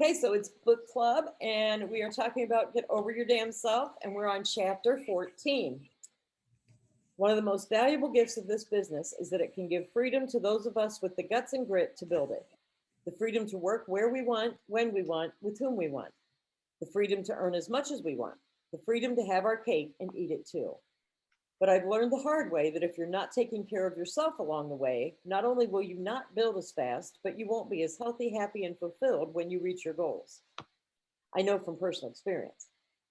Okay, so it's book club, and we are talking about Get Over Your Damn Self, and we're on chapter 14. One of the most valuable gifts of this business is that it can give freedom to those of us with the guts and grit to build it. The freedom to work where we want, when we want, with whom we want. The freedom to earn as much as we want. The freedom to have our cake and eat it too. But I've learned the hard way that if you're not taking care of yourself along the way, not only will you not build as fast, but you won't be as healthy, happy, and fulfilled when you reach your goals. I know from personal experience.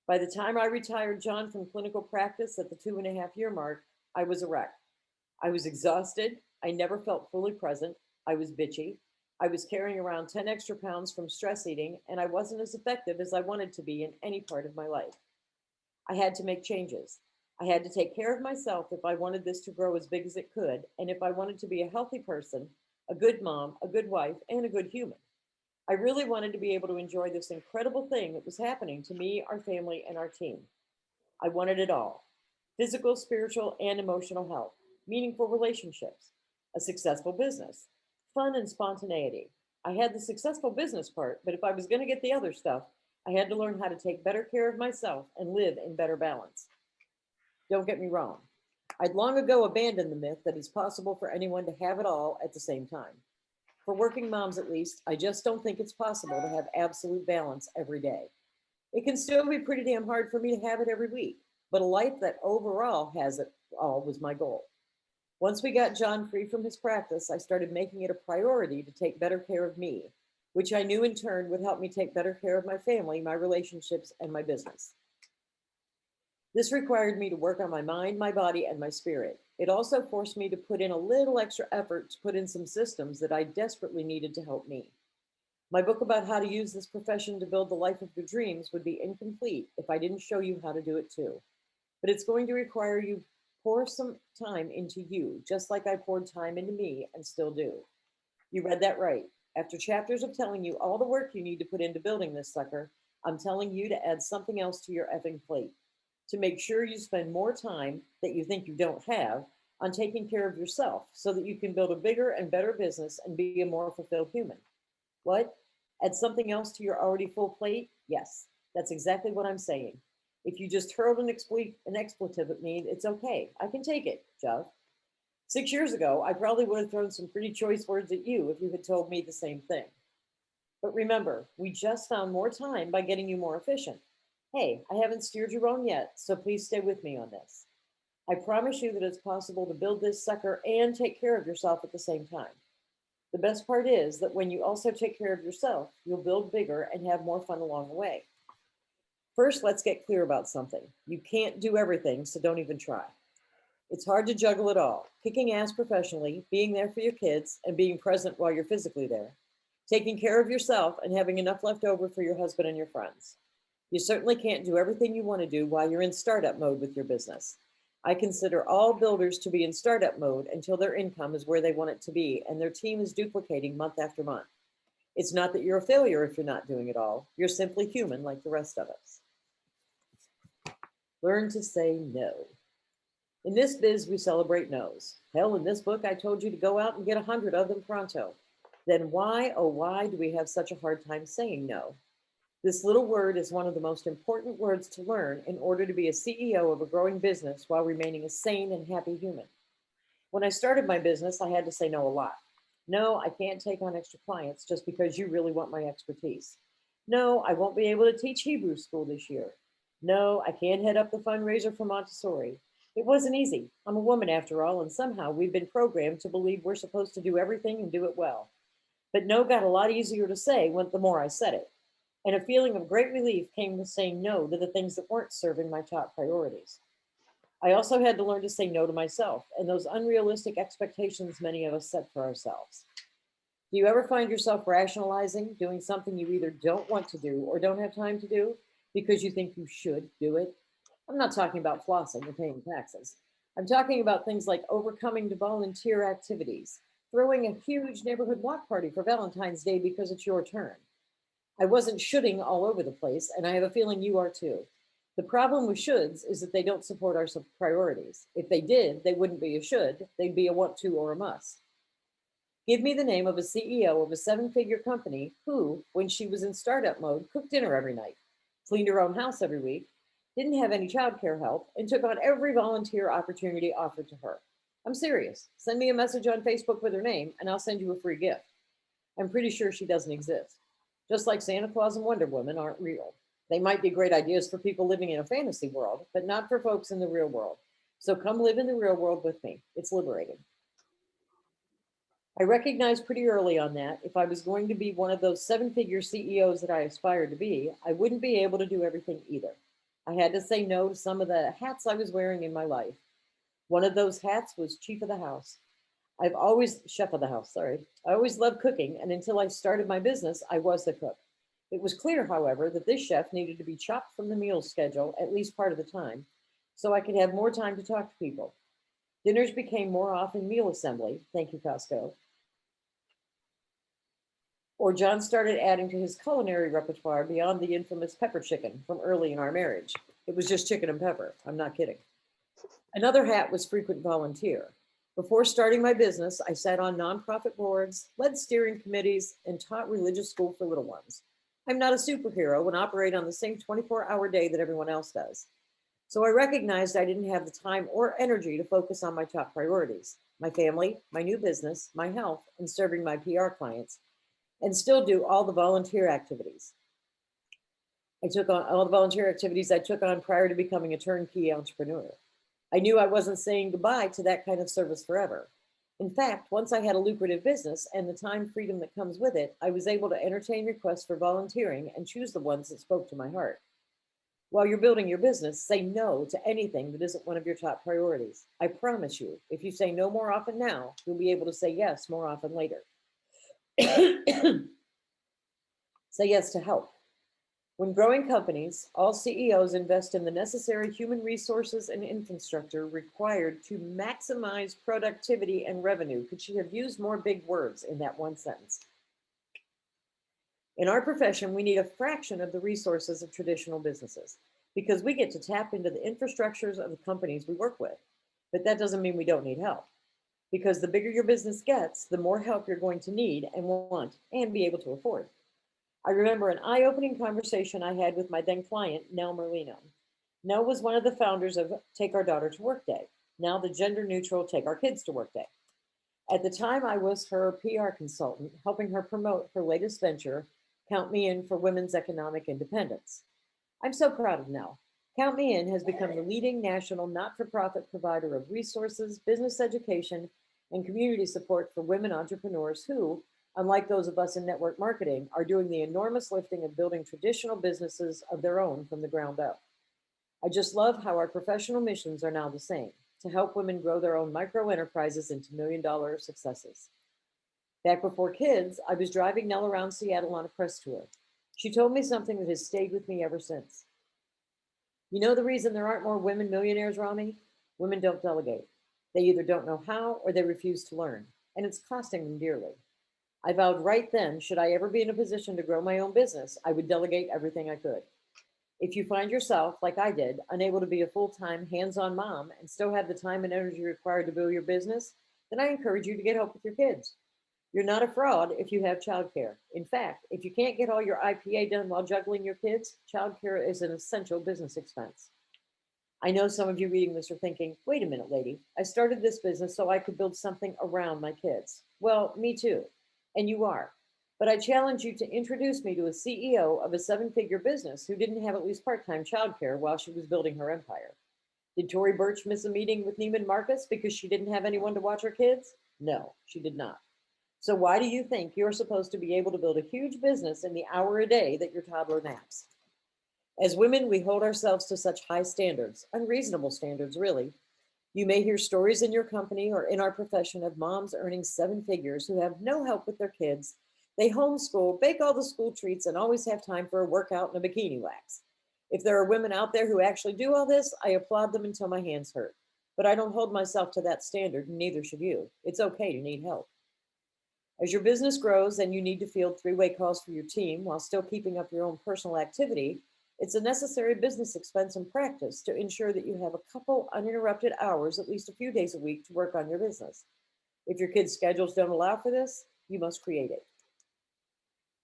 By the time I retired John from clinical practice at the 2.5 year mark, I was a wreck. I was exhausted. I never felt fully present. I was bitchy. I was carrying around 10 extra pounds from stress eating, and I wasn't as effective as I wanted to be in any part of my life. I had to make changes. I had to take care of myself if I wanted this to grow as big as it could, and if I wanted to be a healthy person, a good mom, a good wife, and a good human. I really wanted to be able to enjoy this incredible thing that was happening to me, our family, and our team. I wanted it all: physical, spiritual, and emotional health, meaningful relationships, a successful business, fun and spontaneity. I had the successful business part, but if I was going to get the other stuff, I had to learn how to take better care of myself and live in better balance. Don't get me wrong. I'd long ago abandoned the myth that it's possible for anyone to have it all at the same time. For working moms, at least, I just don't think it's possible to have absolute balance every day. It can still be pretty damn hard for me to have it every week, but a life that overall has it all was my goal. Once we got John free from his practice, I started making it a priority to take better care of me, which I knew in turn would help me take better care of my family, my relationships, and my business. This required me to work on my mind, my body, and my spirit. It also forced me to put in a little extra effort to put in some systems that I desperately needed to help me. My book about how to use this profession to build the life of your dreams would be incomplete if I didn't show you how to do it too. But it's going to require you pour some time into you, just like I poured time into me and still do. You read that right. After chapters of telling you all the work you need to put into building this sucker, I'm telling you to add something else to your effing plate. To make sure you spend more time that you think you don't have on taking care of yourself so that you can build a bigger and better business and be a more fulfilled human. What? Add something else to your already full plate? Yes, that's exactly what I'm saying. If you just hurled an expletive at me, it's okay. I can take it, Jeff. 6 years ago, I probably would have thrown some pretty choice words at you if you had told me the same thing. But remember, we just found more time by getting you more efficient. Hey, I haven't steered you wrong yet, so please stay with me on this. I promise you that it's possible to build this sucker and take care of yourself at the same time. The best part is that when you also take care of yourself, you'll build bigger and have more fun along the way. First, let's get clear about something. You can't do everything, so don't even try. It's hard to juggle it all: kicking ass professionally, being there for your kids, and being present while you're physically there, taking care of yourself, and having enough left over for your husband and your friends. You certainly can't do everything you want to do while you're in startup mode with your business. I consider all builders to be in startup mode until their income is where they want it to be and their team is duplicating month after month. It's not that you're a failure if you're not doing it all. You're simply human like the rest of us. Learn to say no. In this biz, we celebrate no's. Hell, in this book, I told you to go out and get 100 of them pronto. Then why, oh, why do we have such a hard time saying no? This little word is one of the most important words to learn in order to be a CEO of a growing business while remaining a sane and happy human. When I started my business, I had to say no a lot. No, I can't take on extra clients just because you really want my expertise. No, I won't be able to teach Hebrew school this year. No, I can't head up the fundraiser for Montessori. It wasn't easy. I'm a woman after all, and somehow we've been programmed to believe we're supposed to do everything and do it well. But no got a lot easier to say the more I said it. And a feeling of great relief came with saying no to the things that weren't serving my top priorities. I also had to learn to say no to myself and those unrealistic expectations many of us set for ourselves. Do you ever find yourself rationalizing doing something you either don't want to do or don't have time to do because you think you should do it? I'm not talking about flossing or paying taxes. I'm talking about things like overcoming to volunteer activities, throwing a huge neighborhood block party for Valentine's Day because it's your turn. I wasn't shoulding all over the place, and I have a feeling you are too. The problem with shoulds is that they don't support our priorities. If they did, they wouldn't be a should, they'd be a want to or a must. Give me the name of a CEO of a seven-figure company who, when she was in startup mode, cooked dinner every night, cleaned her own house every week, didn't have any childcare help, and took on every volunteer opportunity offered to her. I'm serious. Send me a message on Facebook with her name, and I'll send you a free gift. I'm pretty sure she doesn't exist. Just like Santa Claus and Wonder Woman aren't real. They might be great ideas for people living in a fantasy world, but not for folks in the real world. So come live in the real world with me. It's liberating. I recognized pretty early on that if I was going to be one of those seven-figure CEOs that I aspired to be, I wouldn't be able to do everything either. I had to say no to some of the hats I was wearing in my life. One of those hats was chief of the house. I've always, chef of the house, sorry. I always loved cooking, and until I started my business, I was the cook. It was clear, however, that this chef needed to be chopped from the meal schedule at least part of the time, so I could have more time to talk to people. Dinners became more often meal assembly, thank you, Costco, or John started adding to his culinary repertoire beyond the infamous pepper chicken from early in our marriage. It was just chicken and pepper. I'm not kidding. Another hat was frequent volunteer. Before starting my business, I sat on nonprofit boards, led steering committees, and taught religious school for little ones. I'm not a superhero and operate on the same 24-hour day that everyone else does. So I recognized I didn't have the time or energy to focus on my top priorities, my family, my new business, my health, and serving my PR clients, and still do all the volunteer activities. I took on all the volunteer activities I took on prior to becoming a turnkey entrepreneur. I knew I wasn't saying goodbye to that kind of service forever. In fact, once I had a lucrative business and the time freedom that comes with it, I was able to entertain requests for volunteering and choose the ones that spoke to my heart. While you're building your business, say no to anything that isn't one of your top priorities. I promise you, if you say no more often now, you'll be able to say yes more often later. Say yes to help. When growing companies, all CEOs invest in the necessary human resources and infrastructure required to maximize productivity and revenue. Could she have used more big words in that one sentence? In our profession, we need a fraction of the resources of traditional businesses because we get to tap into the infrastructures of the companies we work with. But that doesn't mean we don't need help, because the bigger your business gets, the more help you're going to need and want and be able to afford. I remember an eye-opening conversation I had with my then client, Nell Merlino. Nell was one of the founders of Take Our Daughter to Work Day, now the gender-neutral Take Our Kids to Work Day. At the time, I was her PR consultant, helping her promote her latest venture, Count Me In for Women's Economic Independence. I'm so proud of Nell. Count Me In has become the leading national not-for-profit provider of resources, business education, and community support for women entrepreneurs who, unlike those of us in network marketing, are doing the enormous lifting of building traditional businesses of their own from the ground up. I just love how our professional missions are now the same, to help women grow their own micro enterprises into million-dollar successes. Back before kids, I was driving Nell around Seattle on a press tour. She told me something that has stayed with me ever since. You know the reason there aren't more women millionaires, Rami? Women don't delegate. They either don't know how or they refuse to learn, and it's costing them dearly. I vowed right then, should I ever be in a position to grow my own business, I would delegate everything I could. If you find yourself, like I did, unable to be a full-time hands-on mom and still have the time and energy required to build your business, then I encourage you to get help with your kids. You're not a fraud if you have childcare. In fact, if you can't get all your IPA done while juggling your kids, childcare is an essential business expense. I know some of you reading this are thinking, wait a minute, lady, I started this business so I could build something around my kids. Well, me too. And you are. But I challenge you to introduce me to a CEO of a seven-figure business who didn't have at least part-time childcare while she was building her empire. Did Tory Burch miss a meeting with Neiman Marcus because she didn't have anyone to watch her kids? No, she did not. So why do you think you're supposed to be able to build a huge business in the hour a day that your toddler naps? As women, we hold ourselves to such high standards, unreasonable standards, really. You may hear stories in your company or in our profession of moms earning seven figures who have no help with their kids. They homeschool, bake all the school treats, and always have time for a workout and a bikini wax. If there are women out there who actually do all this, I applaud them until my hands hurt. But I don't hold myself to that standard, and neither should you. It's okay to need help. As your business grows and you need to field three-way calls for your team while still keeping up your own personal activity, it's a necessary business expense and practice to ensure that you have a couple uninterrupted hours, at least a few days a week, to work on your business. If your kids' schedules don't allow for this, you must create it.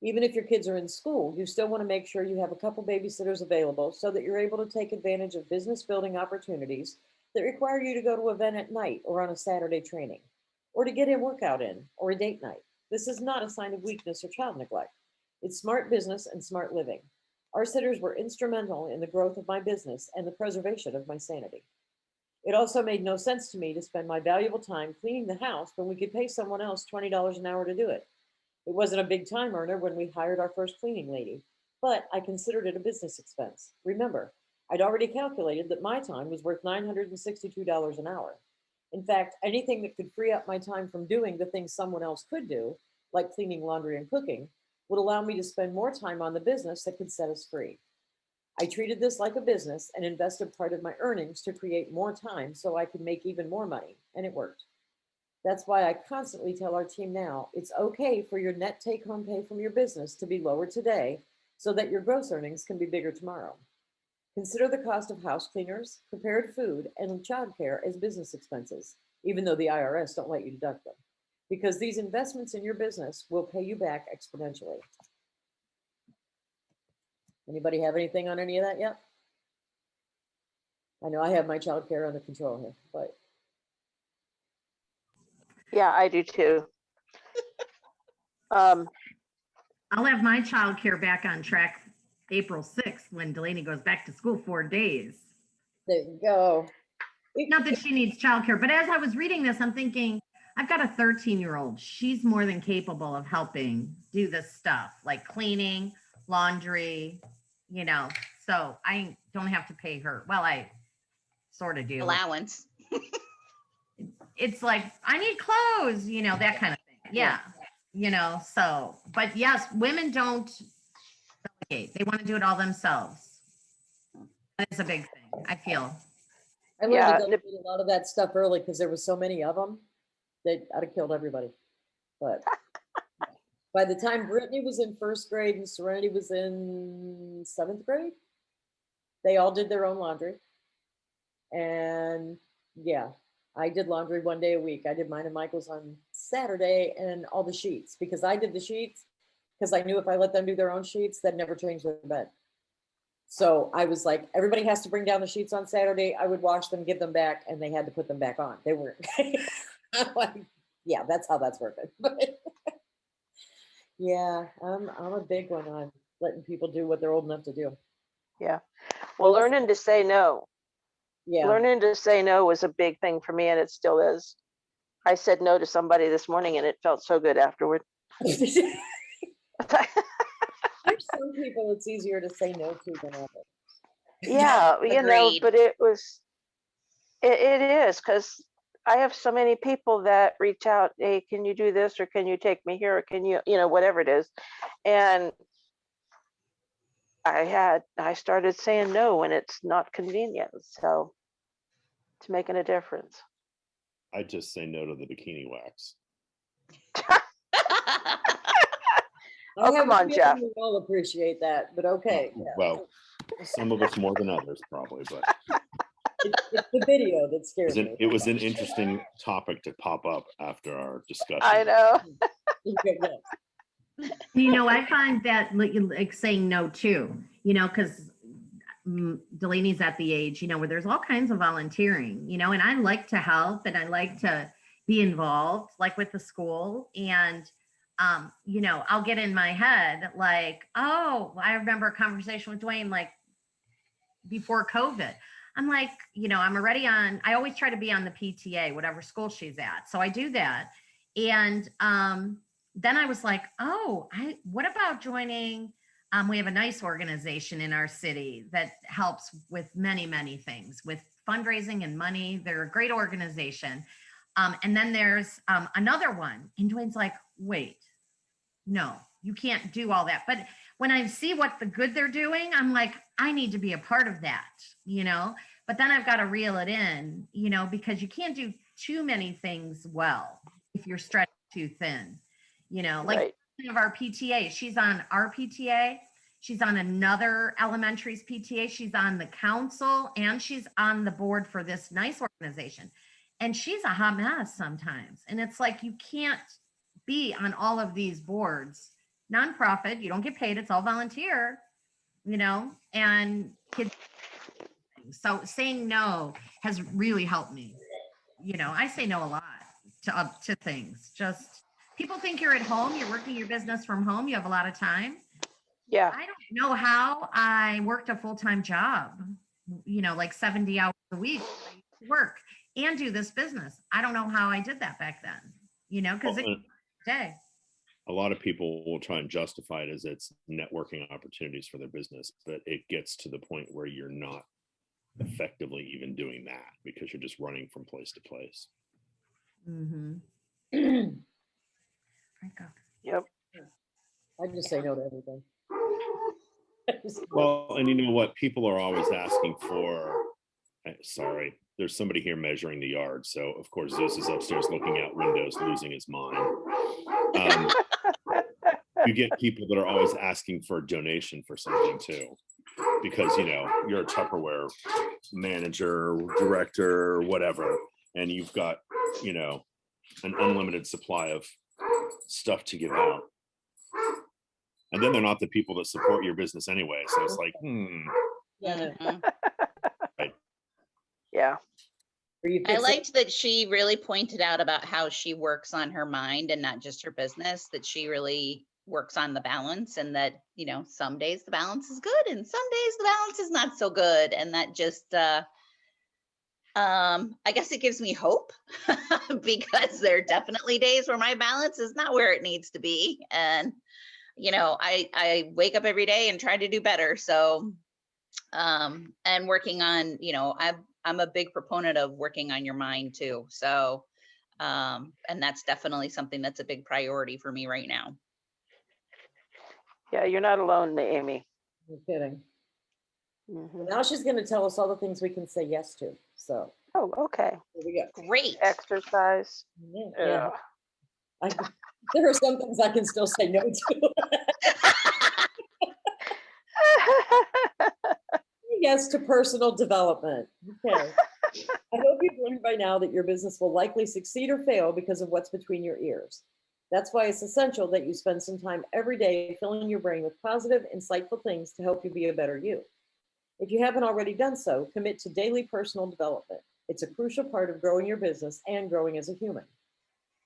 Even if your kids are in school, you still want to make sure you have a couple babysitters available so that you're able to take advantage of business building opportunities that require you to go to an event at night or on a Saturday training, or to get a workout in or a date night. This is not a sign of weakness or child neglect. It's smart business and smart living. Our sitters were instrumental in the growth of my business and the preservation of my sanity. It also made no sense to me to spend my valuable time cleaning the house when we could pay someone else $20 an hour to do it. It wasn't a big time earner when we hired our first cleaning lady, but I considered it a business expense. Remember, I'd already calculated that my time was worth $962 an hour. In fact, anything that could free up my time from doing the things someone else could do, like cleaning, laundry, and cooking, would allow me to spend more time on the business that could set us free. I treated this like a business and invested part of my earnings to create more time so I could make even more money, and it worked. That's why I constantly tell our team now, it's okay for your net take home pay from your business to be lower today so that your gross earnings can be bigger tomorrow. Consider the cost of house cleaners, prepared food, and childcare as business expenses, even though the IRS don't let you deduct them, because these investments in your business will pay you back exponentially. Anybody have anything on any of that yet? I know I have my childcare under control here, but Yeah, I do too. I'll have my childcare back on track April 6th when Delaney goes back to school 4 days. there you go. Not that she needs childcare, but as I was reading this, I'm thinking, I've got a 13-year-old. She's more than capable of helping do this stuff like cleaning, laundry, so I don't have to pay her. Well, I sort of do. Allowance. It's like, I need clothes, that kind of thing. Yeah. So, but yes, women don't delegate. They want to do it all themselves. That is a big thing, I feel. I learned to delegate a lot of that stuff early because there was so many of them that I'd have killed everybody. But by the time Brittany was in first grade and Serenity was in 7th grade, they all did their own laundry. And yeah, I did laundry 1 day a week. I did mine and Michael's on Saturday and all the sheets because I did the sheets because I knew if I let them do their own sheets, they'd never change their bed. So I was like, everybody has to bring down the sheets on Saturday. I would wash them, give them back, and they had to put them back on. They weren't. I'm like, yeah, that's how that's working. But yeah, I'm a big one on letting people do what they're old enough to do. Yeah. Well, learning to say no. Yeah. Learning to say no was a big thing for me, and it still is. I said no to somebody this morning, and it felt so good afterward. There's some people it's easier to say no to than others. Yeah, Agreed. but it is because I have so many people that reach out, hey, can you do this, or can you take me here, or can you, whatever it is. And I started saying no when it's not convenient. So it's making a difference. I just say no to the bikini wax. Oh, come on, Jeff. We all appreciate that, but okay. Yeah. Well, some of us more than others, probably, but it's the video that scares me. it was an interesting topic to pop up after our discussion. I know. I find that like saying no too, because Delaney's at the age, where there's all kinds of volunteering, and I like to help and I like to be involved, like with the school. And, I'll get in my head like, oh, I remember a conversation with Dwayne, like before COVID. I'm like, I'm already on, I always try to be on the PTA, whatever school she's at. So I do that. And then I was like, oh, what about joining? We have a nice organization in our city that helps with many, many things with fundraising and money. They're a great organization. And then there's another one. And Dwayne's like, wait, no, you can't do all that. But when I see what the good they're doing, I'm like, I need to be a part of that, but then I've got to reel it in, because you can't do too many things well if you're stretched too thin, like Right. Of our PTA, she's on our PTA, she's on another elementary's PTA, she's on the council, and she's on the board for this nice organization. and she's a hot mess sometimes. And it's like, you can't be on all of these boards. Nonprofit, you don't get paid, it's all volunteer, and kids. So saying no has really helped me. I say no a lot to things. Just people think you're at home, you're working your business from home, you have a lot of time. Yeah. I don't know how I worked a full-time job, like 70 hours a week work and do this business. I don't know how I did that back then, because Well, it's day. a lot of people will try and justify it as it's networking opportunities for their business, but it gets to the point where you're not effectively even doing that because you're just running from place to place. Mm-hmm. Yep. I just say no to everything. Well, and you know what? People are always asking for, sorry, there's somebody here measuring the yard. So, of course, Zeus is upstairs looking out windows, losing his mind. You get people that are always asking for a donation for something too, because, you're a Tupperware manager, director, whatever, and you've got, an unlimited supply of stuff to give out. And then they're not the people that support your business anyway. So it's like, Yeah. Right. Yeah. I liked that she really pointed out about how she works on her mind and not just her business, that she really works on the balance, and that, some days the balance is good and some days the balance is not so good. And that just, I guess it gives me hope because there are definitely days where my balance is not where it needs to be. And, I wake up every day and try to do better. So, and working on, I'm a big proponent of working on your mind too. So, and that's definitely something that's a big priority for me right now. Yeah, you're not alone, Amy. No kidding. Mhm. Now she's going to tell us all the things we can say yes to. So Oh, okay. here we go. Great. Exercise. Yeah. There are some things I can still say no to. Yes to personal development. Okay. I hope you've learned by now that your business will likely succeed or fail because of what's between your ears. That's why it's essential that you spend some time every day filling your brain with positive, insightful things to help you be a better you. If you haven't already done so, commit to daily personal development. It's a crucial part of growing your business and growing as a human.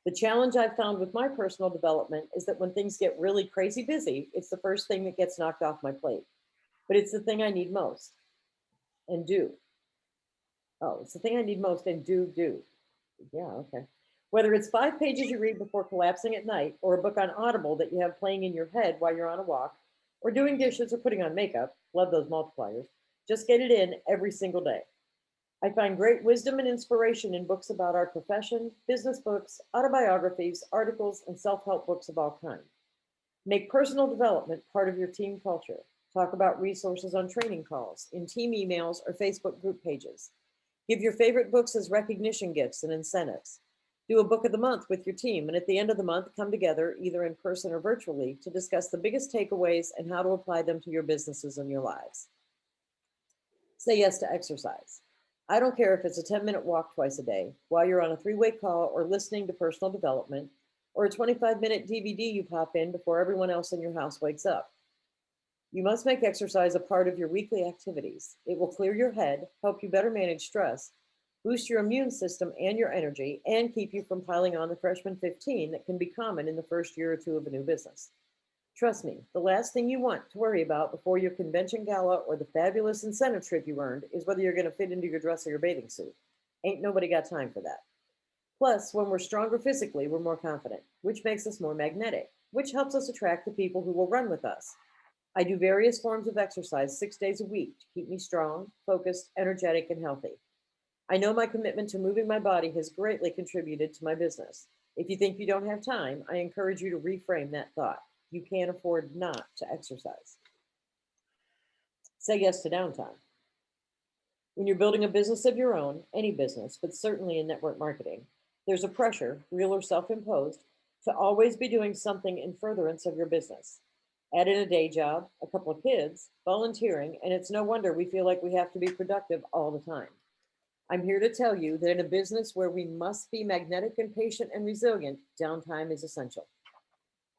The challenge I've found with my personal development is that when things get really crazy busy, it's the first thing that gets knocked off my plate. But it's the thing I need most and do. Oh, it's the thing I need most and do. Yeah, okay. Whether it's 5 pages you read before collapsing at night, or a book on Audible that you have playing in your head while you're on a walk, or doing dishes or putting on makeup, love those multipliers, just get it in every single day. I find great wisdom and inspiration in books about our profession, business books, autobiographies, articles, and self-help books of all kinds. Make personal development part of your team culture. Talk about resources on training calls, in team emails, or Facebook group pages. Give your favorite books as recognition gifts and incentives. Do a book of the month with your team, and at the end of the month, come together, either in person or virtually, to discuss the biggest takeaways and how to apply them to your businesses and your lives. Say yes to exercise. I don't care if it's a 10-minute walk twice a day, while you're on a 3-way call or listening to personal development, or a 25-minute DVD you pop in before everyone else in your house wakes up. You must make exercise a part of your weekly activities. It will clear your head, help you better manage stress, boost your immune system and your energy, and keep you from piling on the freshman 15 that can be common in the first year or two of a new business. Trust me, the last thing you want to worry about before your convention gala or the fabulous incentive trip you earned is whether you're going to fit into your dress or your bathing suit. Ain't nobody got time for that. Plus, when we're stronger physically, we're more confident, which makes us more magnetic, which helps us attract the people who will run with us. I do various forms of exercise 6 days a week to keep me strong, focused, energetic, and healthy. I know my commitment to moving my body has greatly contributed to my business. If you think you don't have time, I encourage you to reframe that thought. You can't afford not to exercise. Say yes to downtime. When you're building a business of your own, any business, but certainly in network marketing, there's a pressure, real or self-imposed, to always be doing something in furtherance of your business. Add in a day job, a couple of kids, volunteering, and it's no wonder we feel like we have to be productive all the time. I'm here to tell you that in a business where we must be magnetic and patient and resilient, downtime is essential.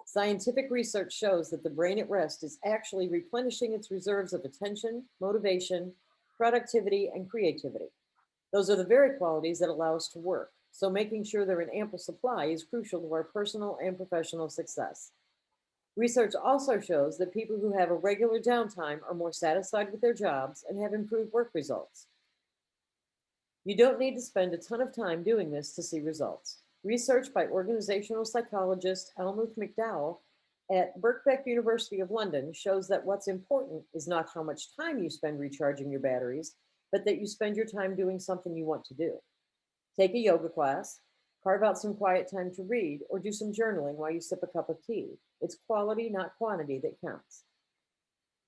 Scientific research shows that the brain at rest is actually replenishing its reserves of attention, motivation, productivity, and creativity. Those are the very qualities that allow us to work. So making sure they're in ample supply is crucial to our personal and professional success. Research also shows that people who have a regular downtime are more satisfied with their jobs and have improved work results. You don't need to spend a ton of time doing this to see results. Research by organizational psychologist Helmut McDowell at Birkbeck University of London shows that what's important is not how much time you spend recharging your batteries, but that you spend your time doing something you want to do. Take a yoga class, carve out some quiet time to read, or do some journaling while you sip a cup of tea. It's quality, not quantity, that counts.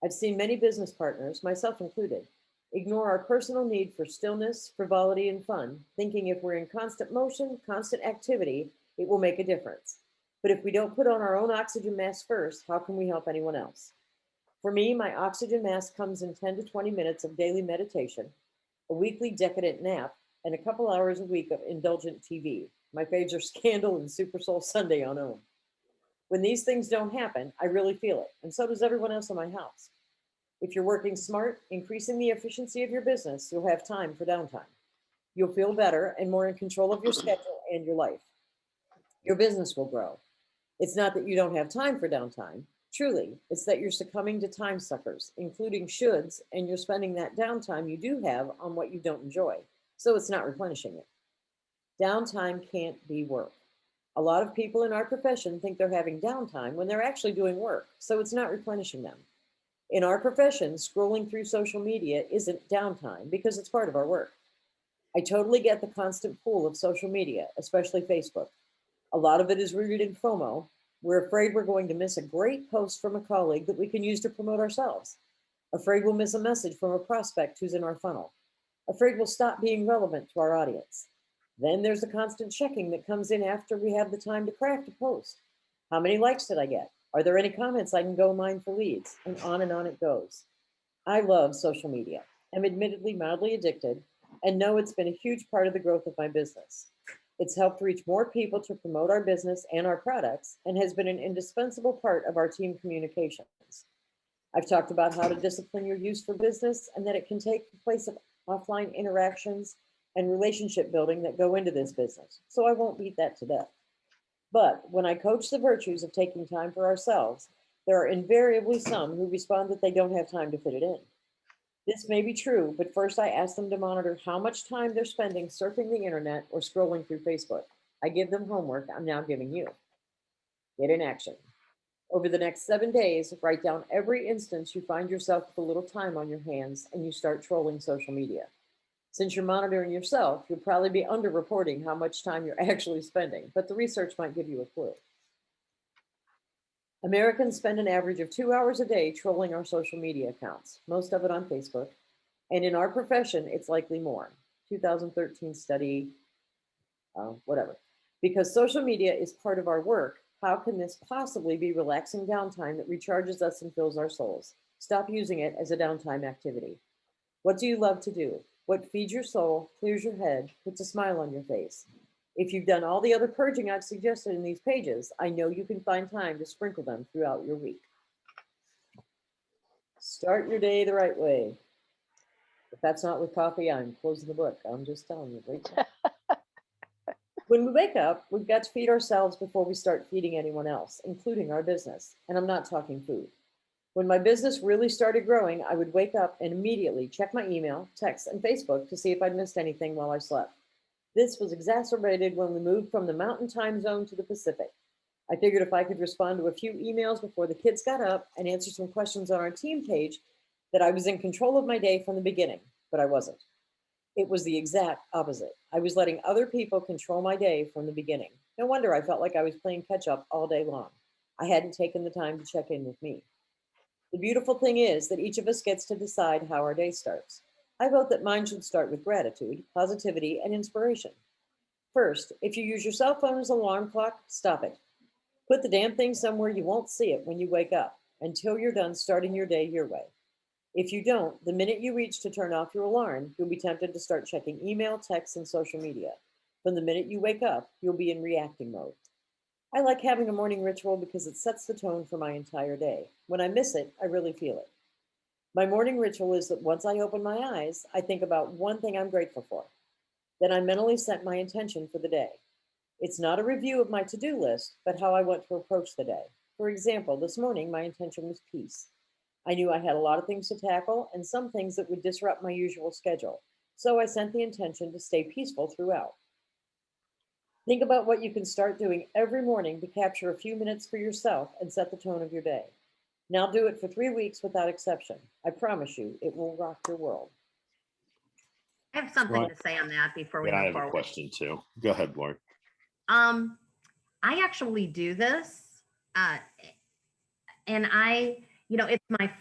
I've seen many business partners, myself included, ignore our personal need for stillness, frivolity, and fun, thinking if we're in constant motion, constant activity, it will make a difference. But if we don't put on our own oxygen mask first, how can we help anyone else? For me, my oxygen mask comes in 10 to 20 minutes of daily meditation, a weekly decadent nap, and a couple hours a week of indulgent TV. My faves are Scandal and Super Soul Sunday on OWN. When these things don't happen, I really feel it, and so does everyone else in my house. If you're working smart, increasing the efficiency of your business, you'll have time for downtime. You'll feel better and more in control of your schedule and your life. Your business will grow. It's not that you don't have time for downtime. Truly, it's that you're succumbing to time suckers, including shoulds, and you're spending that downtime you do have on what you don't enjoy. So it's not replenishing it. Downtime can't be work. A lot of people in our profession think they're having downtime when they're actually doing work, so it's not replenishing them. In our profession, scrolling through social media isn't downtime because it's part of our work. I totally get the constant pull of social media, especially Facebook. A lot of it is rooted in FOMO. We're afraid we're going to miss a great post from a colleague that we can use to promote ourselves. Afraid we'll miss a message from a prospect who's in our funnel. Afraid we'll stop being relevant to our audience. Then there's the constant checking that comes in after we have the time to craft a post. How many likes did I get? Are there any comments I can go mine for leads? And on it goes. I love social media. I'm admittedly mildly addicted and know it's been a huge part of the growth of my business. It's helped reach more people to promote our business and our products and has been an indispensable part of our team communications. I've talked about how to discipline your use for business and that it can take the place of offline interactions and relationship building that go into this business. So I won't beat that to death. But when I coach the virtues of taking time for ourselves, there are invariably some who respond that they don't have time to fit it in. This may be true, but first I ask them to monitor how much time they're spending surfing the internet or scrolling through Facebook. I give them homework I'm now giving you. Get in action. Over the next 7 days, write down every instance you find yourself with a little time on your hands and you start trolling social media. Since you're monitoring yourself, you'll probably be underreporting how much time you're actually spending, but the research might give you a clue. Americans spend an average of 2 hours a day trolling our social media accounts, most of it on Facebook. And in our profession, it's likely more. 2013 study, whatever. Because social media is part of our work, how can this possibly be relaxing downtime that recharges us and fills our souls? Stop using it as a downtime activity. What do you love to do? What feeds your soul, clears your head, puts a smile on your face? If you've done all the other purging I've suggested in these pages, I know you can find time to sprinkle them throughout your week. Start your day the right way. If that's not with coffee, I'm closing the book. I'm just telling you. Right now. When we wake up, we've got to feed ourselves before we start feeding anyone else, including our business. And I'm not talking food. When my business really started growing, I would wake up and immediately check my email, text, and Facebook to see if I'd missed anything while I slept. This was exacerbated when we moved from the Mountain Time Zone to the Pacific. I figured if I could respond to a few emails before the kids got up and answer some questions on our team page, that I was in control of my day from the beginning, but I wasn't. It was the exact opposite. I was letting other people control my day from the beginning. No wonder I felt like I was playing catch up all day long. I hadn't taken the time to check in with me. The beautiful thing is that each of us gets to decide how our day starts. I vote that mine should start with gratitude, positivity, and inspiration. First, if you use your cell phone as an alarm clock, stop it. Put the damn thing somewhere you won't see it when you wake up until you're done starting your day your way. If you don't, the minute you reach to turn off your alarm, you'll be tempted to start checking email, texts, and social media. From the minute you wake up, you'll be in reacting mode. I like having a morning ritual because it sets the tone for my entire day. When I miss it, I really feel it. My morning ritual is that once I open my eyes, I think about one thing I'm grateful for. Then I mentally set my intention for the day. It's not a review of my to-do list, but how I want to approach the day. For example, this morning, my intention was peace. I knew I had a lot of things to tackle and some things that would disrupt my usual schedule. So I sent the intention to stay peaceful throughout. Think about what you can start doing every morning to capture a few minutes for yourself and set the tone of your day. Now do it for 3 weeks without exception. I promise you, it will rock your world. I have something Right. to say on that before we Yeah, I move have a forward. question too. Go ahead, Lori. I actually do this, uh, and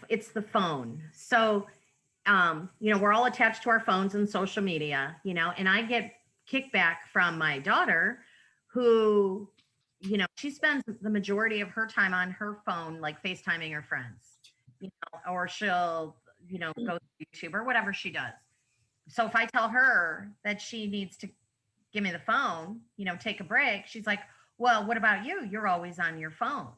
it's the phone. So, we're all attached to our phones and social media, and I get kickback from my daughter who, she spends the majority of her time on her phone, like FaceTiming her friends, or she'll, go to YouTube or whatever she does. So if I tell her that she needs to give me the phone, take a break, she's like, well, what about you? You're always on your phone.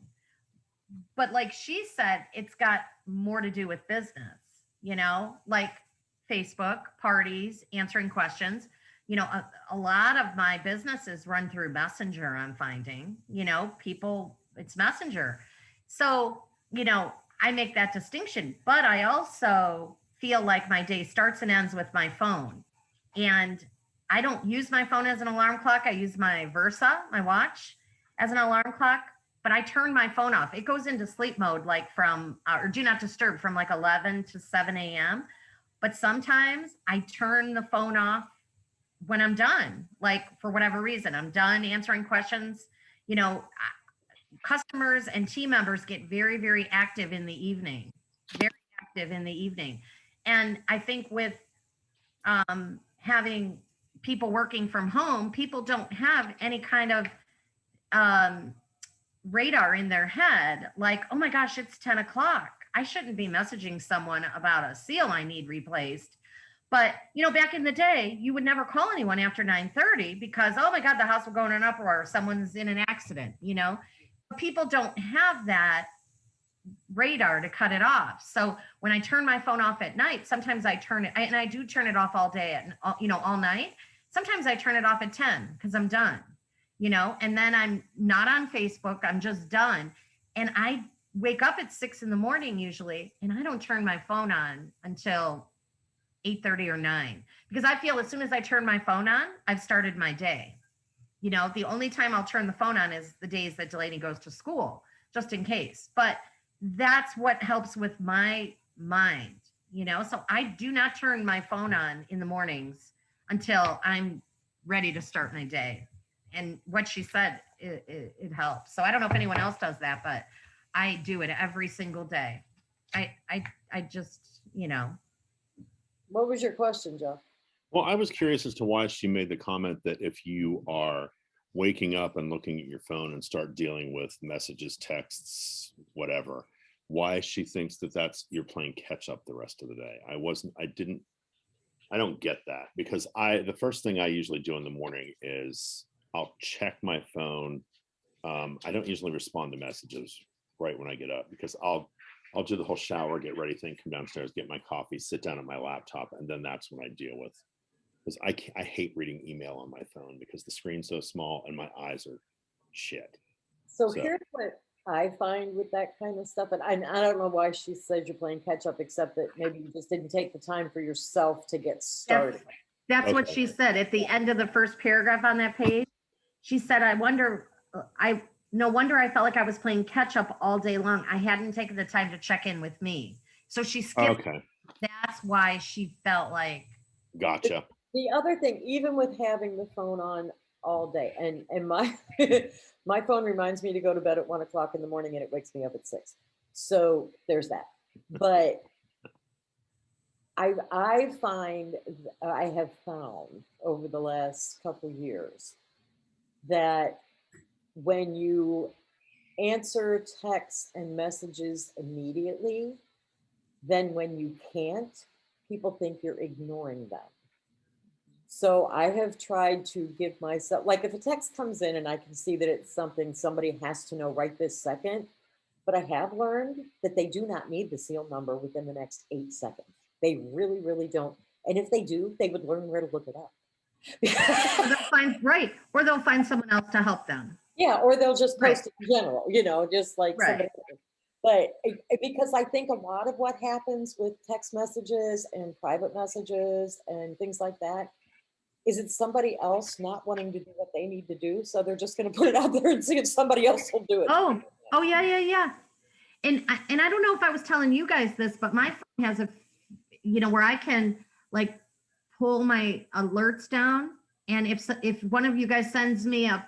But like she said, it's got more to do with business, like Facebook, parties, answering questions. A lot of my businesses run through Messenger, I'm finding, people, it's Messenger. So, I make that distinction, but I also feel like my day starts and ends with my phone. And I don't use my phone as an alarm clock. I use my Versa, my watch, as an alarm clock, but I turn my phone off. It goes into sleep mode, like from, or do not disturb from like 11 to 7 a.m. But sometimes I turn the phone off when I'm done, like for whatever reason, I'm done answering questions. Customers and team members get very, very active in the evening, very active in the evening. And I think with having people working from home, people don't have any kind of radar in their head, like, oh my gosh, it's 10 o'clock. I shouldn't be messaging someone about a seal I need replaced. But, back in the day, you would never call anyone after 9:30 because, oh my God, the house will go in an uproar. Someone's in an accident, People don't have that radar to cut it off. So when I turn my phone off at night, sometimes I turn it, and I do turn it off all day, all night. Sometimes I turn it off at 10 because I'm done, and then I'm not on Facebook. I'm just done. And I wake up at 6 in the morning usually, and I don't turn my phone on until 8:30 or 9, because I feel as soon as I turn my phone on, I've started my day. The only time I'll turn the phone on is the days that Delaney goes to school, just in case. But that's what helps with my mind, So I do not turn my phone on in the mornings until I'm ready to start my day. And what she said, it helps. So I don't know if anyone else does that, but I do it every single day. I just, What was your question, Joe? Well, I was curious as to why she made the comment that if you are waking up and looking at your phone and start dealing with messages, texts, whatever, why she thinks that that's you're playing catch up the rest of the day. I don't get that, because the first thing I usually do in the morning is I'll check my phone. I don't usually respond to messages right when I get up, because I'll do the whole shower, get ready thing, come downstairs, get my coffee, sit down at my laptop, and then that's when I deal with, because I hate reading email on my phone because the screen's so small and my eyes are shit. So So- here's what I find with that kind of stuff, and I don't know why she says you're playing catch up, except that maybe you just didn't take the time for yourself to get started. That's what Okay. she said at the end of the first paragraph on that page. She said, no wonder I felt like I was playing catch up all day long. I hadn't taken the time to check in with me. So she skipped. Okay, That's why she felt like. gotcha. The other thing, even with having the phone on all day, and my my phone reminds me to go to bed at 1 o'clock in the morning, and it wakes me up at 6. So there's that. But I have found over the last couple years that when you answer texts and messages immediately, then when you can't, people think you're ignoring them. So I have tried to give myself, like if a text comes in and I can see that it's something somebody has to know right this second, but I have learned that they do not need the seal number within the next 8 seconds. They really, really don't. And if they do, they would learn where to look it up. Or they'll find, right, or they'll find someone else to help them. Yeah, or they'll just Right. post it in general, you know, just like Right. somebody. But because I think a lot of what happens with text messages and private messages and things like that is it's somebody else not wanting to do what they need to do. So they're just going to put it out there and see if somebody else will do it. Oh, yeah. And I don't know if I was telling you guys this, but my phone has a, where I can like pull my alerts down. And if one of you guys sends me a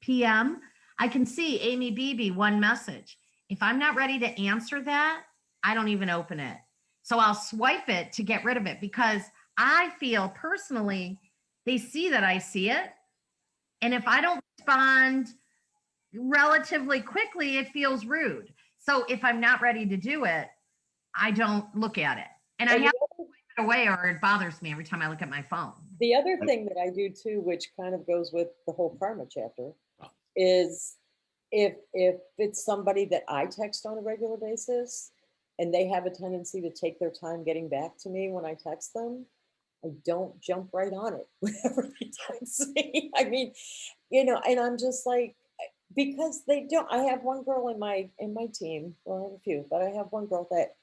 PM, I can see Amy Beebe, one message. If I'm not ready to answer that, I don't even open it. So I'll swipe it to get rid of it because I feel personally, they see that I see it. And if I don't respond relatively quickly, it feels rude. So if I'm not ready to do it, I don't look at it. And I have to swipe it away or it bothers me every time I look at my phone. The other thing that I do too, which kind of goes with the whole karma chapter, is if it's somebody that I text on a regular basis and they have a tendency to take their time getting back to me when I text them, I don't jump right on it whenever they text me. I mean, and I'm just like, because they don't. I have one girl in my team, well, I have a few, but I have one girl that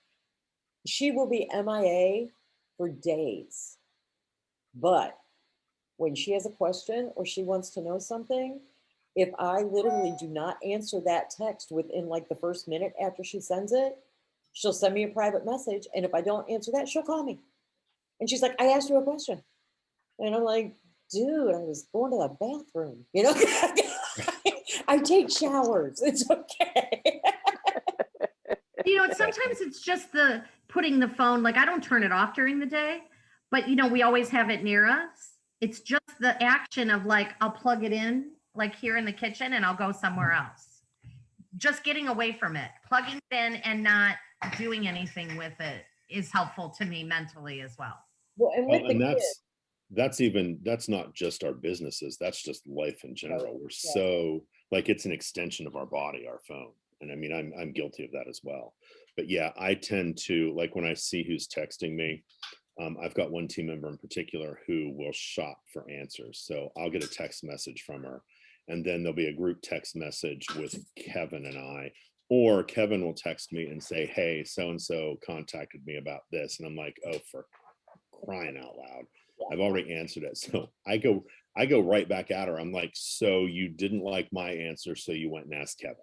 she will be MIA for days. But when she has a question or she wants to know something, if I literally do not answer that text within like the first minute after she sends it, she'll send me a private message. And if I don't answer that, she'll call me. And she's like, I asked you a question. And I'm like, dude, I was going to the bathroom. I take showers. It's okay. Sometimes it's just the putting the phone, like I don't turn it off during the day, but we always have it near us. It's just the action of like, I'll plug it in like here in the kitchen and I'll go somewhere else. Just getting away from it, plugging it in and not doing anything with it is helpful to me mentally as well. Well, and with the kids, that's not just our businesses, that's just life in general. We're so like, it's an extension of our body, our phone. And I mean, I'm guilty of that as well. But yeah, I tend to, like, when I see who's texting me, I've got one team member in particular who will shop for answers. So I'll get a text message from her and then there'll be a group text message with Kevin and I, or Kevin will text me and say, hey, so-and-so contacted me about this. And I'm like, oh, for crying out loud, I've already answered it. So I go right back at her. I'm like, so you didn't like my answer, so you went and asked Kevin.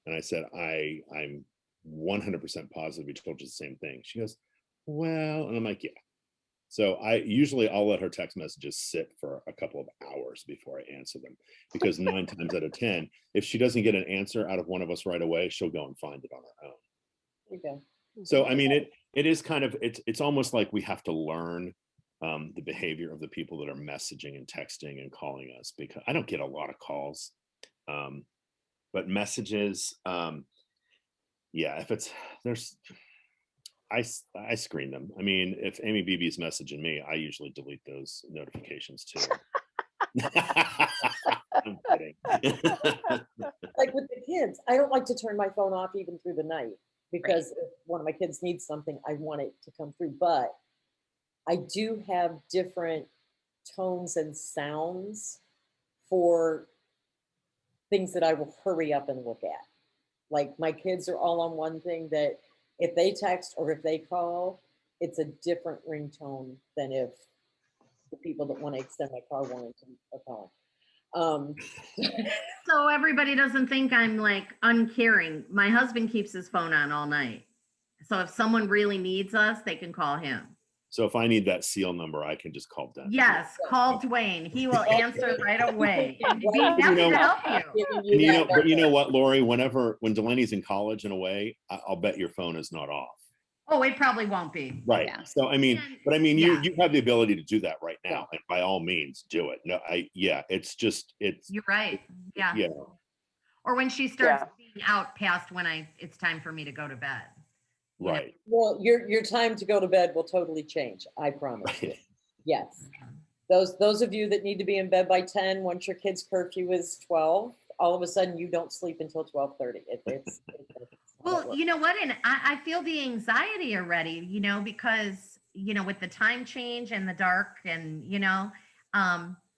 And I said, I'm 100% positive he told you the same thing. She goes, well, and I'm like, yeah. So I'll let her text messages sit for a couple of hours before I answer them, because 9 times out of 10, if she doesn't get an answer out of one of us right away, she'll go and find it on her own. Okay. So I mean, it is kind of, it's almost like we have to learn the behavior of the people that are messaging and texting and calling us, because I don't get a lot of calls, but messages, yeah, I screen them. I mean, if Amy Beebe is messaging me, I usually delete those notifications too. I'm kidding. Like with the kids, I don't like to turn my phone off even through the night, because if one of my kids needs something, I want it to come through. But I do have different tones and sounds for things that I will hurry up and look at. Like my kids are all on one thing, that if they text or if they call, it's a different ringtone than if the people that want to extend my car warranty are calling. So everybody doesn't think I'm like uncaring. My husband keeps his phone on all night. So if someone really needs us, they can call him. So if I need that seal number, I can just call Dennis. Yes, call Dwayne. He will answer right away. And be happy to help you. But you know what, Lori? When Delaney's in college and away, I'll bet your phone is not off. Oh, it probably won't be. Right. Yeah. So I mean, Yeah. you have the ability to do that right now, and by all means, do it. No, it's You're right. Yeah. Yeah. Or when she starts being out past when it's time for me to go to bed. Right. Well, your time to go to bed will totally change. I promise you. Yes. Those of you that need to be in bed by 10, once your kid's curfew is 12, all of a sudden you don't sleep until 12:30. It's Well, you know what? And I feel the anxiety already, because, with the time change and the dark and,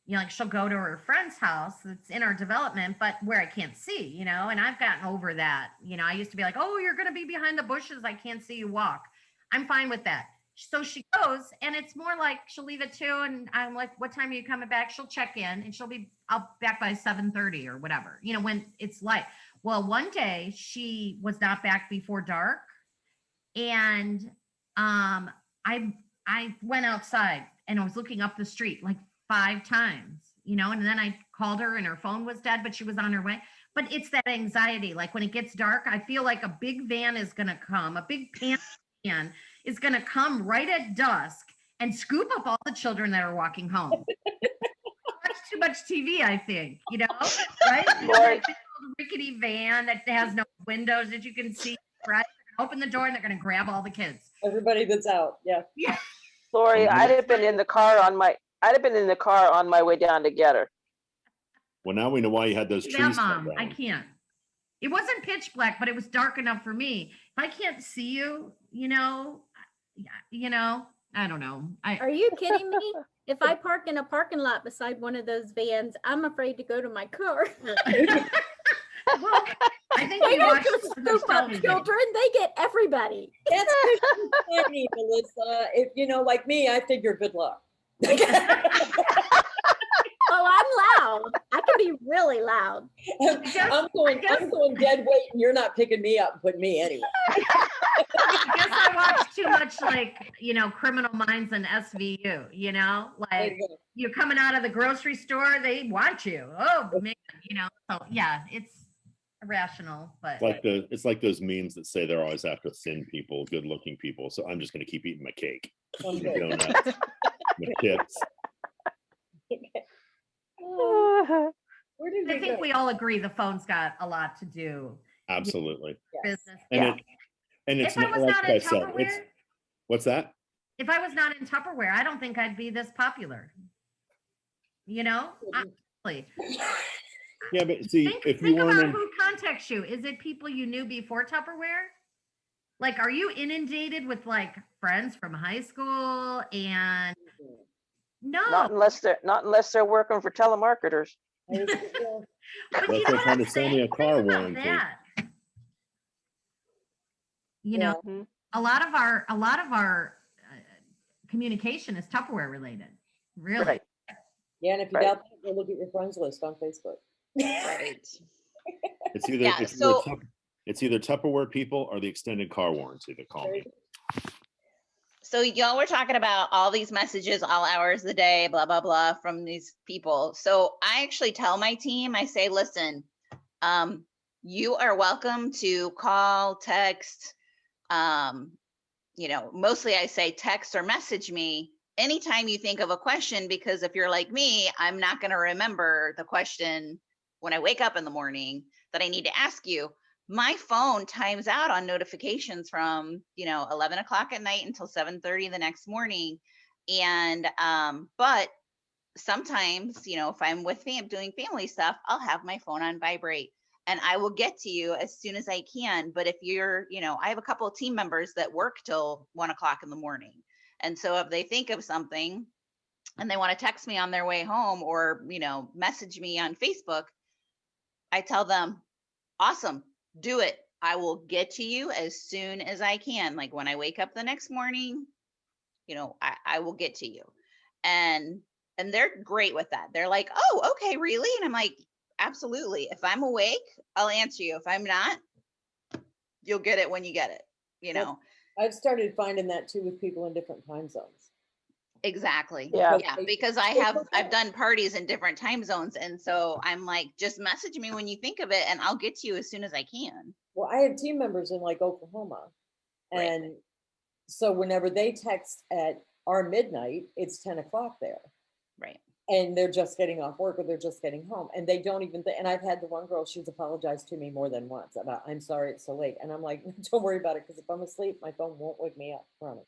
like she'll go to her friend's house that's in our development, but where I can't see, and I've gotten over that. I used to be like, oh, you're going to be behind the bushes. I can't see you walk. I'm fine with that. So she goes, and it's more like she'll leave at 2, and I'm like, what time are you coming back? She'll check in, and I'll back by 7:30 or whatever, when it's light. Well, one day she was not back before dark, and I went outside and I was looking up the street like 5 times, and then I called her and her phone was dead, but she was on her way. But it's that anxiety. Like when it gets dark, I feel like a big van is going to come, a big pan is going to come right at dusk and scoop up all the children that are walking home. Watch too much TV, I think, right? Like a rickety van that has no windows that you can see, right? Open the door and they're going to grab all the kids. Everybody that's out. Yeah. Yeah. Lori, I'd have been in the car on my way down to get her. Well, now we know why you had those trees. Yeah, cut Mom, I down. can't. It wasn't pitch black, but it was dark enough for me. If I can't see you, I don't know. Are you kidding me? If I park in a parking lot beside one of those vans, I'm afraid to go to my car. Well, I think They we don't watched just too much scoop up television. children, they get everybody. That's funny, Melissa. If like me, I figure good luck. Oh, I'm loud. I can be really loud. I'm going dead weight, and you're not picking me up and putting me anywhere. I guess I watch too much, like, Criminal Minds and SVU, like you're coming out of the grocery store, they want you. Oh, man, so yeah, it's irrational, but It's like those memes that say they're always after thin people, good looking people. So I'm just going to keep eating my cake, my donuts, my chips. Where did I we think go? we all agree the phone's got a lot to do. Absolutely. Yes. Business. And it's If I not was like not I in said. Tupperware, What's that? if I was not in Tupperware, I don't think I'd be this popular. Honestly. Yeah, but see, if you Think weren't about in, who contacts you. Is it people you knew before Tupperware? Like, are you inundated with like friends from high school? And no, Not unless they're working for telemarketers. but Well, you if know they're what trying I'm to sell me saying? a car Think about warranty. that. Yeah. A lot of our communication is Tupperware related. Really. Right. Yeah, and if you Right. doubt that, go look at your friends list on Facebook. Right. It's either Yeah, so- it's either Tupperware people or the extended car warranty that call me. So y'all were talking about all these messages, all hours of the day, blah, blah, blah, from these people. So I actually tell my team, I say, listen, you are welcome to call, text, mostly I say text or message me anytime you think of a question, because if you're like me, I'm not going to remember the question when I wake up in the morning that I need to ask you. My phone times out on notifications from 11 o'clock at night until 7:30 the next morning. And but sometimes, if I'm with doing family stuff, I'll have my phone on vibrate and I will get to you as soon as I can. But if you're, I have a couple of team members that work till 1 o'clock in the morning. And so if they think of something and they want to text me on their way home or, message me on Facebook, I tell them, awesome, do it. I will get to you as soon as I can. Like when I wake up the next morning, I will get to you. And they're great with that. They're like, oh, okay, really? And I'm like, absolutely. If I'm awake, I'll answer you. If I'm not, you'll get it when you get it, I've started finding that too with people in different time zones. Exactly. Yeah. Yeah. Because I've done parties in different time zones. And so I'm like, just message me when you think of it and I'll get to you as soon as I can. Well, I have team members in like Oklahoma. Right. And so whenever they text at our midnight, it's 10 o'clock there. Right. and they're just getting off work or they're just getting home and they don't even and I've had the one girl, she's apologized to me more than once about, I'm sorry it's so late, and I'm like, don't worry about it, because if I'm asleep my phone won't wake me up, promise.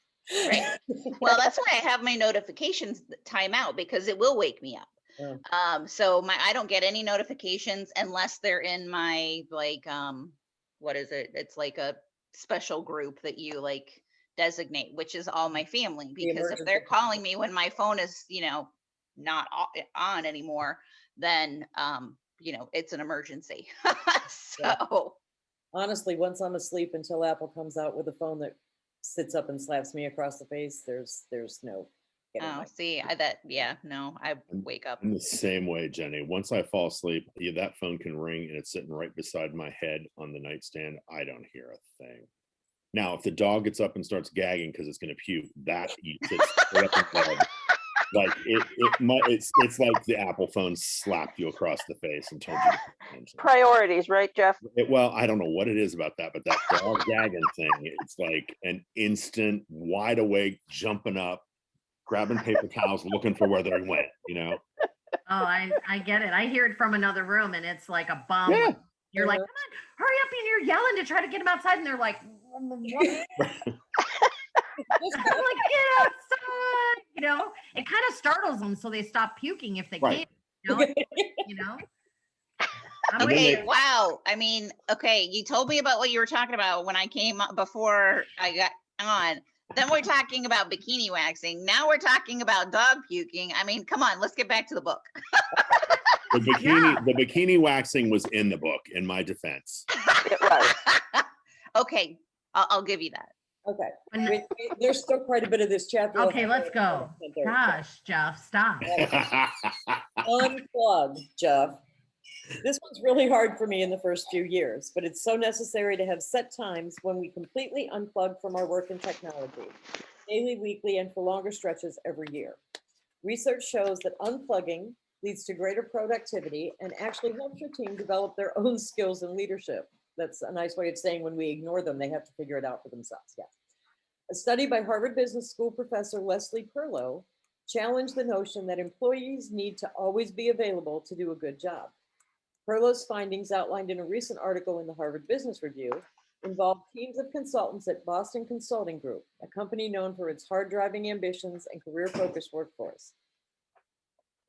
Right. Well, that's why I have my notifications time out, because it will wake me up. Yeah. So I don't get any notifications unless they're in my like what is it? It's like a special group that you like designate, which is all my family, because if they're emergency calling me when my phone is, not on anymore, then it's an emergency. Yeah. So Honestly, once I'm asleep, until Apple comes out with a phone that sits up and slaps me across the face, there's no getting my no, I wake up. I'm the same way, Jenny. Once I fall asleep, that phone can ring and it's sitting right beside my head on the nightstand. I don't hear a thing. Now, if the dog gets up and starts gagging because it's going to puke, that eats it straight up in bed. Like it's like the Apple phone slapped you across the face and told you to pay attention. Priorities, right, Jeff? Well, I don't know what it is about that, but that dog gagging thing, it's like an instant wide awake, jumping up, grabbing paper towels, looking for where they went, Oh, I get it. I hear it from another room, and it's like a bomb. Yeah. You're like, come on, hurry up, and you're yelling to try to get them outside, and they're like, what? I'm like, get outside. It kind of startles them, so they stop puking if they Right. can't. You know. I'm with Okay, you. wow. I mean, okay, you told me about what you were talking about when I came up before I got on. Then we're talking about bikini waxing. Now we're talking about dog puking. I mean, come on, let's get back to the book. The bikini waxing was in the book, in my defense. It was. Okay, I'll give you that. Okay. When- There's still quite a bit of this chapter. Okay, let's go. Gosh, Jeff, stop. Unplug, Jeff. This one's really hard for me in the first few years, but it's so necessary to have set times when we completely unplug from our work and technology, daily, weekly, and for longer stretches every year. Research shows that unplugging leads to greater productivity and actually helps your team develop their own skills in leadership. That's a nice way of saying when we ignore them, they have to figure it out for themselves. Yeah. A study by Harvard Business School professor Leslie Perlow challenged the notion that employees need to always be available to do a good job. Perlow's findings, outlined in a recent article in the Harvard Business Review, involved teams of consultants at Boston Consulting Group, a company known for its hard-driving ambitions and career-focused workforce.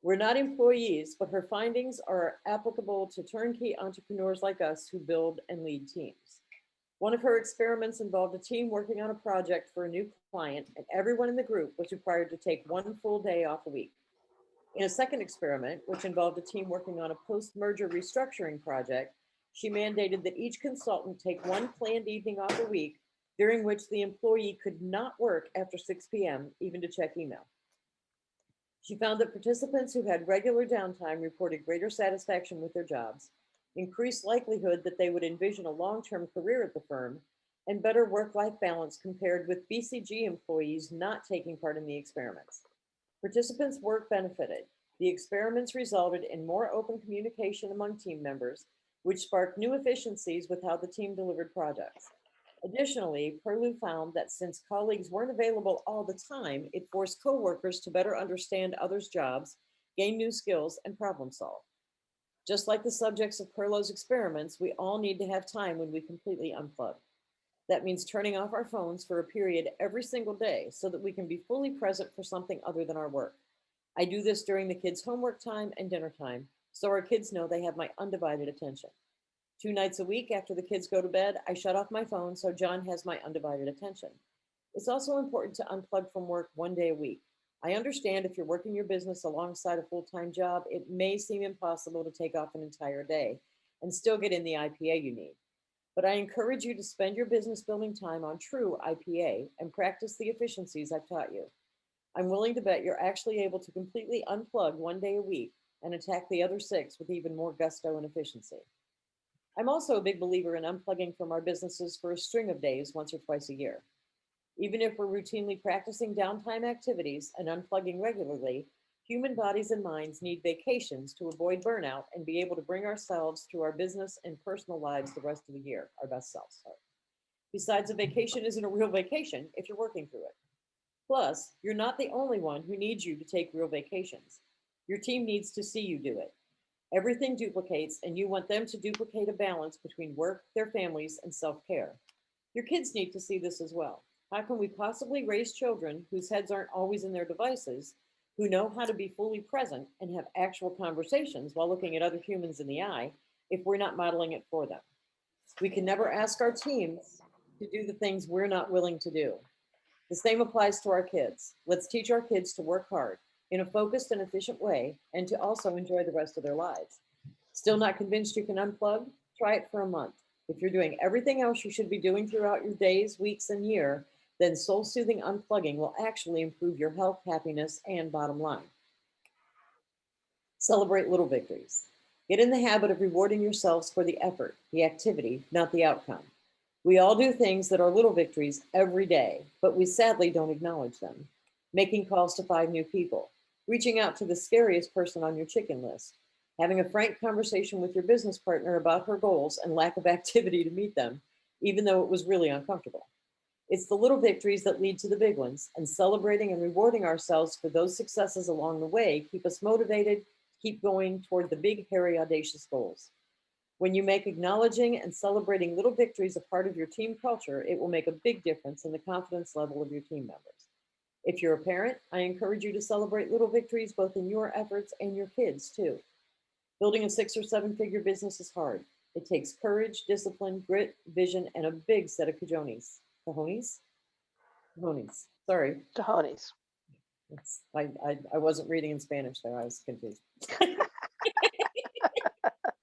We're not employees, but her findings are applicable to turnkey entrepreneurs like us who build and lead teams. One of her experiments involved a team working on a project for a new client, and everyone in the group was required to take one full day off a week. In a second experiment, which involved a team working on a post-merger restructuring project, she mandated that each consultant take one planned evening off a week, during which the employee could not work after 6 p.m., even to check email. She found that participants who had regular downtime reported greater satisfaction with their jobs, increased likelihood that they would envision a long-term career at the firm, and better work-life balance compared with BCG employees not taking part in the experiments. Participants' work benefited. The experiments resulted in more open communication among team members, which sparked new efficiencies with how the team delivered projects. Additionally, Perlow found that since colleagues weren't available all the time, it forced coworkers to better understand others' jobs, gain new skills, and problem solve. Just like the subjects of Perlow's experiments, we all need to have time when we completely unplug. That means turning off our phones for a period every single day so that we can be fully present for something other than our work. I do this during the kids' homework time and dinner time, so our kids know they have my undivided attention. 2 nights a week after the kids go to bed, I shut off my phone so John has my undivided attention. It's also important to unplug from work 1 day a week. I understand if you're working your business alongside a full-time job, it may seem impossible to take off an entire day and still get in the IPA you need. But I encourage you to spend your business building time on true IPA and practice the efficiencies I've taught you. I'm willing to bet you're actually able to completely unplug 1 day a week and attack the other 6 with even more gusto and efficiency. I'm also a big believer in unplugging from our businesses for a string of days, once or twice a year. Even if we're routinely practicing downtime activities and unplugging regularly, human bodies and minds need vacations to avoid burnout and be able to bring ourselves through our business and personal lives the rest of the year, our best selves. Besides, a vacation isn't a real vacation if you're working through it. Plus, you're not the only one who needs you to take real vacations. Your team needs to see you do it. Everything duplicates, and you want them to duplicate a balance between work, their families, and self-care. Your kids need to see this as well. How can we possibly raise children whose heads aren't always in their devices, who know how to be fully present and have actual conversations while looking at other humans in the eye, if we're not modeling it for them? We can never ask our teams to do the things we're not willing to do. The same applies to our kids. Let's teach our kids to work hard in a focused and efficient way and to also enjoy the rest of their lives. Still not convinced you can unplug? Try it for a month. If you're doing everything else you should be doing throughout your days, weeks, and year, then soul-soothing unplugging will actually improve your health, happiness, and bottom line. Celebrate little victories. Get in the habit of rewarding yourselves for the effort, the activity, not the outcome. We all do things that are little victories every day, but we sadly don't acknowledge them. Making calls to 5 new people, reaching out to the scariest person on your chicken list, having a frank conversation with your business partner about her goals and lack of activity to meet them, even though it was really uncomfortable. It's the little victories that lead to the big ones, and celebrating and rewarding ourselves for those successes along the way keep us motivated to keep going toward the big, hairy, audacious goals. When you make acknowledging and celebrating little victories a part of your team culture, it will make a big difference in the confidence level of your team members. If you're a parent, I encourage you to celebrate little victories both in your efforts and your kids too. Building a 6 or 7 figure business is hard. It takes courage, discipline, grit, vision, and a big set of cojones. Cojones? Cojones. Sorry. Cojones. I wasn't reading in Spanish there. I was confused.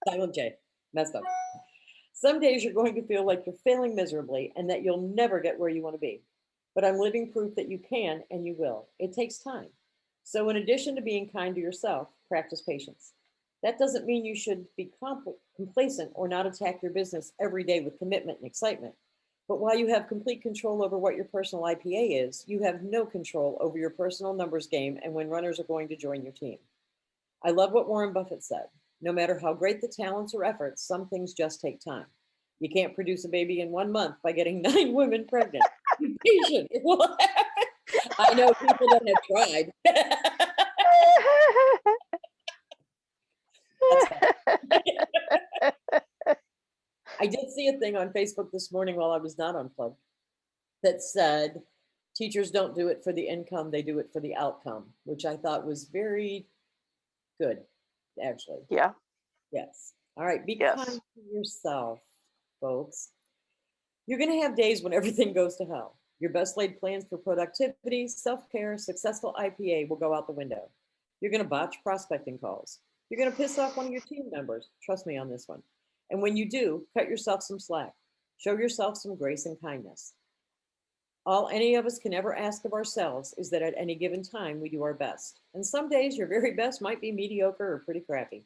Silent J. Messed up. Some days you're going to feel like you're failing miserably and that you'll never get where you want to be. But I'm living proof that you can and you will. It takes time. So in addition to being kind to yourself, practice patience. That doesn't mean you should be complacent or not attack your business every day with commitment and excitement. But while you have complete control over what your personal IPA is, you have no control over your personal numbers game and when runners are going to join your team. I love what Warren Buffett said. No matter how great the talents or efforts, some things just take time. You can't produce a baby in 1 month by getting 9 women pregnant. Be patient. It will happen. I know people that have tried. I did see a thing on Facebook this morning while I was not unplugged that said, teachers don't do it for the income, they do it for the outcome, which I thought was very good, actually. Yeah. Yes. All right. Be Yes. kind to yourself, folks. You're going to have days when everything goes to hell. Your best laid plans for productivity, self-care, successful IPA will go out the window. You're going to botch prospecting calls. You're going to piss off one of your team members. Trust me on this one. And when you do, cut yourself some slack. Show yourself some grace and kindness. All any of us can ever ask of ourselves is that at any given time, we do our best. And some days your very best might be mediocre or pretty crappy.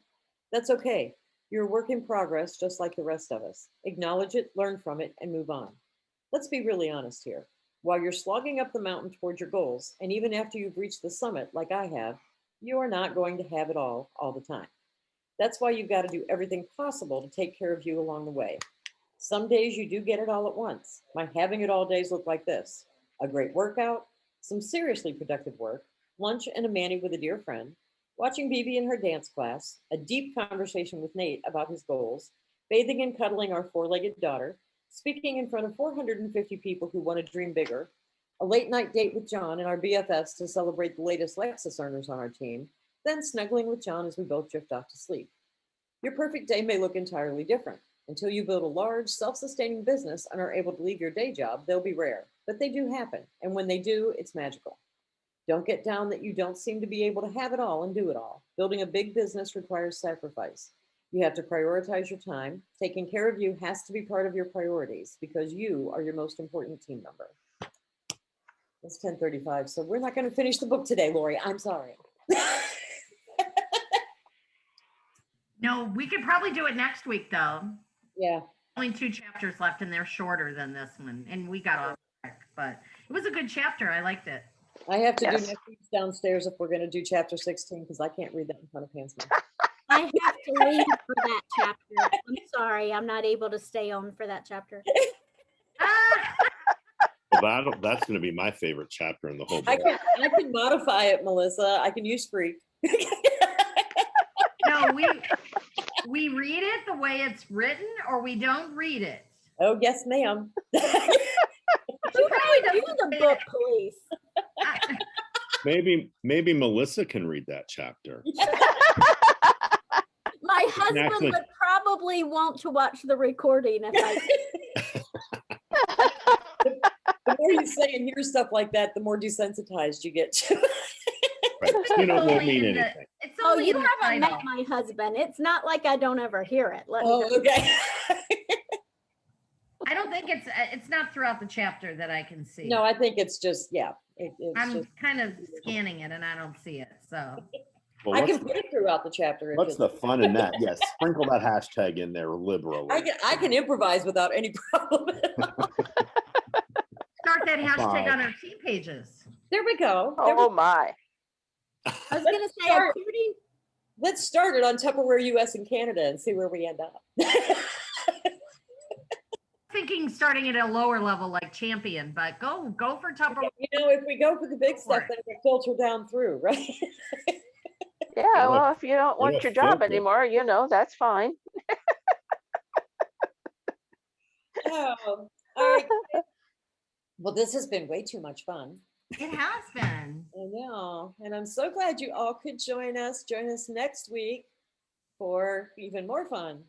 That's okay. You're a work in progress, just like the rest of us. Acknowledge it, learn from it, and move on. Let's be really honest here. While you're slogging up the mountain towards your goals, and even after you've reached the summit, like I have, you are not going to have it all the time. That's why you've got to do everything possible to take care of you along the way. Some days you do get it all at once. My having it all days look like this: a great workout, some seriously productive work, lunch and a mani with a dear friend, watching Bibi in her dance class, a deep conversation with Nate about his goals, bathing and cuddling our 4-legged daughter, speaking in front of 450 people who want to dream bigger, a late night date with John and our BFFs to celebrate the latest Lexus earners on our team, then snuggling with John as we both drift off to sleep. Your perfect day may look entirely different. Until you build a large, self-sustaining business and are able to leave your day job, they'll be rare, but they do happen. And when they do, it's magical. Don't get down that you don't seem to be able to have it all and do it all. Building a big business requires sacrifice. You have to prioritize your time. Taking care of you has to be part of your priorities because you are your most important team member. It's 10:35, so we're not going to finish the book today, Lori. I'm sorry. No, we could probably do it next week though. Yeah. Only 2 chapters left and they're shorter than this one. And we got off track, but it was a good chapter. I liked it. I have to Yes. do next week's downstairs if we're going to do chapter 16 because I can't read that in front of Hansman. I have to leave for that chapter. I'm sorry, I'm not able to stay on for that chapter. Well, that's going to be my favorite chapter in the whole book. I can modify it, Melissa. I can use freak. No, we read it the way it's written, or we don't read it. Oh, yes, ma'am. Who are you, the book police? I- Maybe Melissa can read that chapter. My husband actually- would probably want to watch the recording if I The more you say and hear stuff like that, the more desensitized you get to it. Right. You know, it won't only mean in the- anything. It's Oh, only you in the haven't title. met my husband. It's not like I don't ever hear it. Let me Oh, just- okay. I don't think it's not throughout the chapter that I can see. No, I think it's just, yeah. It's I'm just, kind of scanning it and I don't see it. So Well, I what's, can put it throughout the chapter. if what's you the like. fun in that? Yes, sprinkle that hashtag in there liberally. I can improvise without any problem. start that hashtag Fine. on our team pages. There we go. There we- Oh my. I was going to say, Start. according, Let's start it on Tupperware US and Canada and see where we end up. Thinking starting at a lower level like champion, but go for Tupperware. You know, if we go for the big stuff, Right. then it filter down through, right? Yeah, Yeah. well, if you don't want Yeah, your job filter. anymore, that's fine. Oh, all right. Well, this has been way too much fun. It has been. I know. And I'm so glad you all could join us. Join us next week for even more fun.